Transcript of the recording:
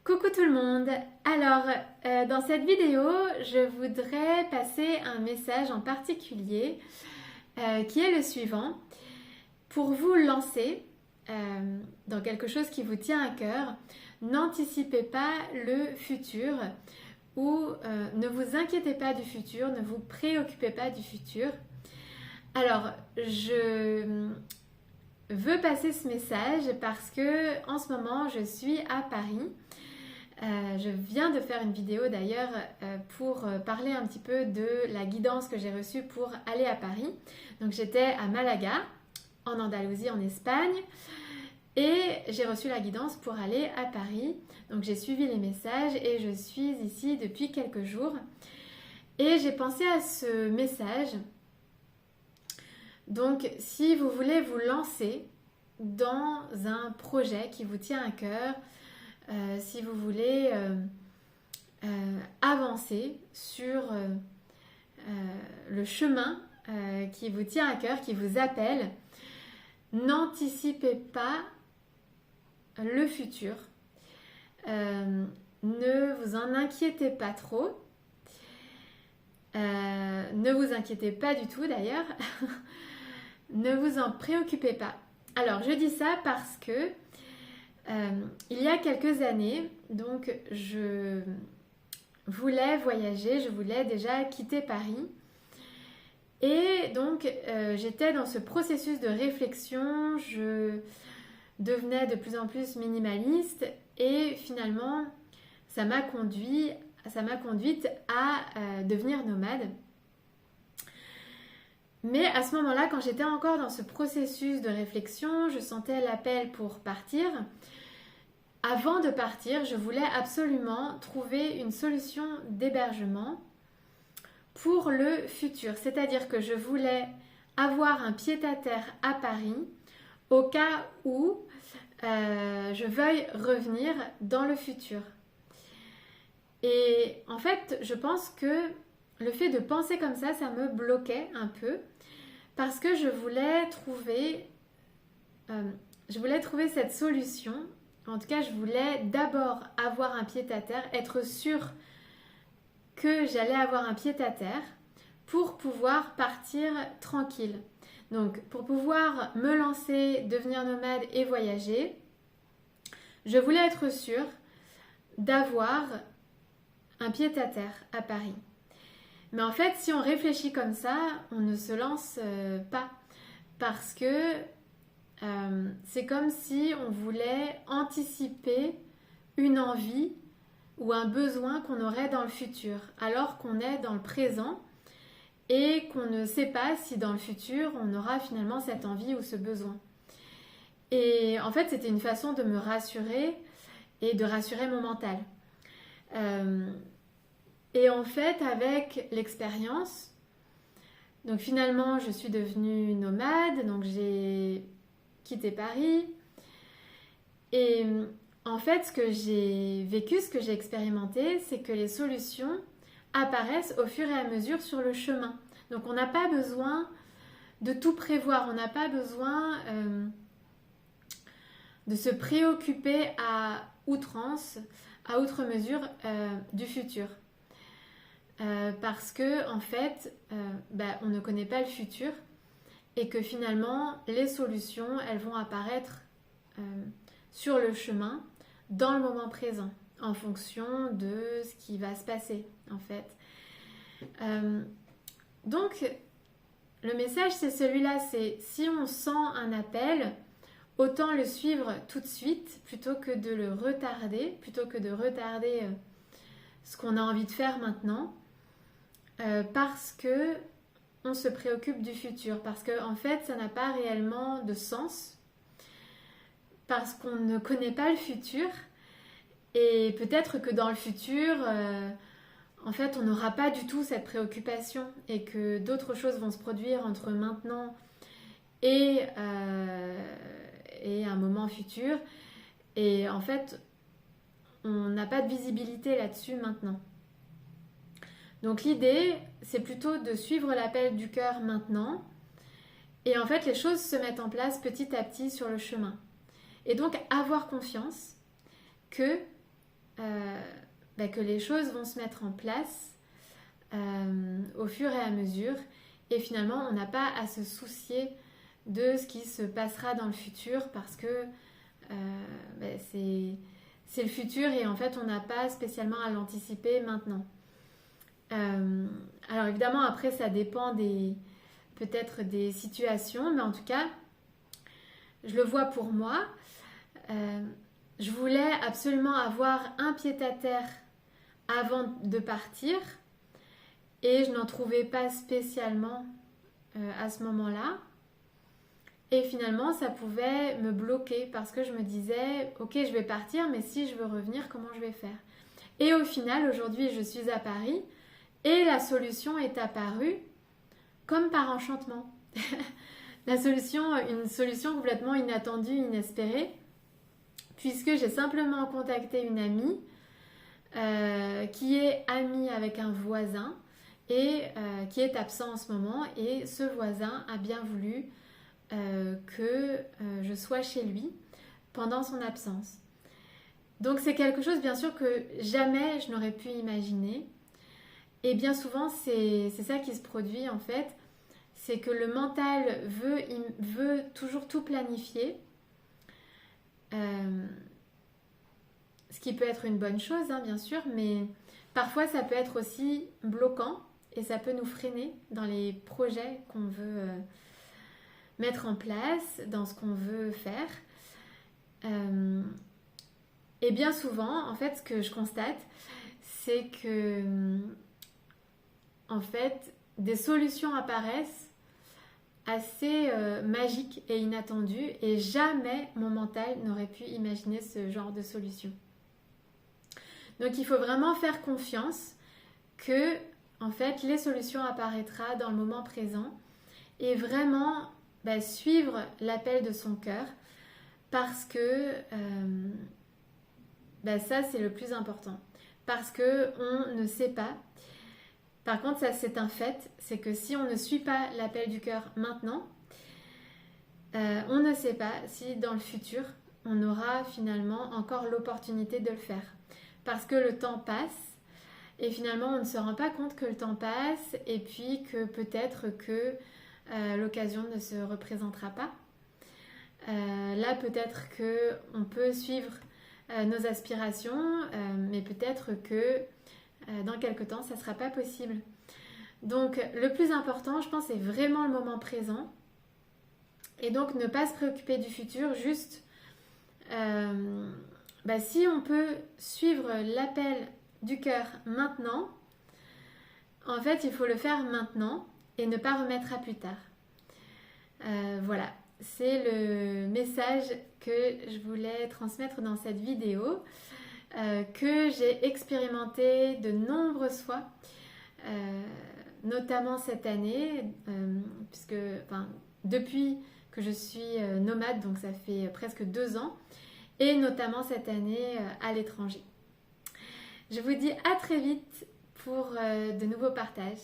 Coucou tout le monde! Alors, dans cette vidéo, je voudrais passer un message en particulier qui est le suivant. Pour vous lancer dans quelque chose qui vous tient à cœur, n'anticipez pas le futur ou ne vous inquiétez pas du futur, ne vous préoccupez pas du futur. Alors, je veux passer ce message parce que en ce moment, je suis à Paris. Je viens de faire une vidéo d'ailleurs pour parler un petit peu de la guidance que j'ai reçue pour aller à Paris. Donc j'étais à Malaga, en Andalousie, en Espagne, et j'ai reçu la guidance pour aller à Paris. Donc j'ai suivi les messages et je suis ici depuis quelques jours. Et j'ai pensé à ce message. Donc si vous voulez vous lancer dans un projet qui vous tient à cœur, si vous voulez avancer sur le chemin qui vous tient à cœur, qui vous appelle, n'anticipez pas le futur. Ne vous en inquiétez pas trop. Ne vous inquiétez pas du tout d'ailleurs. Ne vous en préoccupez pas. Alors je dis ça parce que il y a quelques années, donc je voulais voyager, je voulais déjà quitter Paris. Et donc j'étais dans ce processus de réflexion, je devenais de plus en plus minimaliste et finalement ça m'a conduite à devenir nomade. Mais à ce moment-là, quand j'étais encore dans ce processus de réflexion, je sentais l'appel pour partir. Avant de partir, je voulais absolument trouver une solution d'hébergement pour le futur. C'est-à-dire que je voulais avoir un pied-à-terre à Paris au cas où je veuille revenir dans le futur. Et en fait, je pense que le fait de penser comme ça me bloquait un peu parce que je voulais trouver cette solution. En tout cas, je voulais d'abord avoir un pied-à-terre, être sûre que j'allais avoir un pied-à-terre pour pouvoir partir tranquille. Donc, pour pouvoir me lancer, devenir nomade et voyager, je voulais être sûre d'avoir un pied-à-terre à Paris. Mais en fait, si on réfléchit comme ça, on ne se lance pas. Parce que c'est comme si on voulait anticiper une envie ou un besoin qu'on aurait dans le futur, alors qu'on est dans le présent et qu'on ne sait pas si dans le futur on aura finalement cette envie ou ce besoin. Et en fait, c'était une façon de me rassurer et de rassurer mon mental. Et en fait, avec l'expérience, donc finalement, je suis devenue nomade, donc j'ai quitté Paris. Et en fait, ce que j'ai vécu, ce que j'ai expérimenté, c'est que les solutions apparaissent au fur et à mesure sur le chemin. Donc on n'a pas besoin de tout prévoir, on n'a pas besoin de se préoccuper à outrance, à outre mesure du futur. Parce que en fait, on ne connaît pas le futur et que finalement, les solutions, elles vont apparaître sur le chemin, dans le moment présent, en fonction de ce qui va se passer, en fait. Donc, le message, c'est celui-là, c'est si on sent un appel, autant le suivre tout de suite, plutôt que de le retarder, plutôt que de retarder ce qu'on a envie de faire maintenant, parce que on se préoccupe du futur, parce que en fait, ça n'a pas réellement de sens, parce qu'on ne connaît pas le futur, et peut-être que dans le futur, en fait, on n'aura pas du tout cette préoccupation, et que d'autres choses vont se produire entre maintenant et un moment futur, et en fait, on n'a pas de visibilité là-dessus maintenant. Donc l'idée, c'est plutôt de suivre l'appel du cœur maintenant, et en fait, les choses se mettent en place petit à petit sur le chemin. Et donc, avoir confiance que que les choses vont se mettre en place au fur et à mesure. Et finalement, on n'a pas à se soucier de ce qui se passera dans le futur parce que c'est le futur et en fait, on n'a pas spécialement à l'anticiper maintenant. Alors évidemment, après, ça dépend peut-être des situations, mais en tout cas, je le vois pour moi. Je voulais absolument avoir un pied-à-terre avant de partir et je n'en trouvais pas spécialement à ce moment-là. Et finalement, ça pouvait me bloquer parce que je me disais, ok, je vais partir, mais si je veux revenir, comment je vais faire? Et au final, aujourd'hui, je suis à Paris et la solution est apparue comme par enchantement. Une solution complètement inattendue, inespérée, puisque j'ai simplement contacté une amie qui est amie avec un voisin et qui est absent en ce moment. Et ce voisin a bien voulu que je sois chez lui pendant son absence. Donc c'est quelque chose bien sûr que jamais je n'aurais pu imaginer. Et bien souvent c'est ça qui se produit en fait. C'est que le mental veut toujours tout planifier. Ce qui peut être une bonne chose, hein, bien sûr, mais parfois ça peut être aussi bloquant et ça peut nous freiner dans les projets qu'on veut mettre en place, dans ce qu'on veut faire. Et bien souvent, en fait, ce que je constate, c'est que, en fait, des solutions apparaissent assez magiques et inattendues et jamais mon mental n'aurait pu imaginer ce genre de solution. Donc il faut vraiment faire confiance que en fait les solutions apparaîtront dans le moment présent et vraiment suivre l'appel de son cœur parce que ça c'est le plus important, parce que on ne sait pas. Par contre, ça c'est un fait, c'est que si on ne suit pas l'appel du cœur maintenant, on ne sait pas si dans le futur on aura finalement encore l'opportunité de le faire. Parce que le temps passe et finalement on ne se rend pas compte que le temps passe et puis que peut-être que l'occasion ne se représentera pas. Là peut-être qu'on peut suivre nos aspirations, mais peut-être que dans quelque temps ça ne sera pas possible. Donc le plus important je pense c'est vraiment le moment présent et donc ne pas se préoccuper du futur, juste si on peut suivre l'appel du cœur maintenant, en fait il faut le faire maintenant et ne pas remettre à plus tard. Voilà, c'est le message que je voulais transmettre dans cette vidéo, que j'ai expérimenté de nombreuses fois, notamment cette année, puisque depuis que je suis nomade, donc ça fait presque 2 ans, et notamment cette année à l'étranger. Je vous dis à très vite pour de nouveaux partages.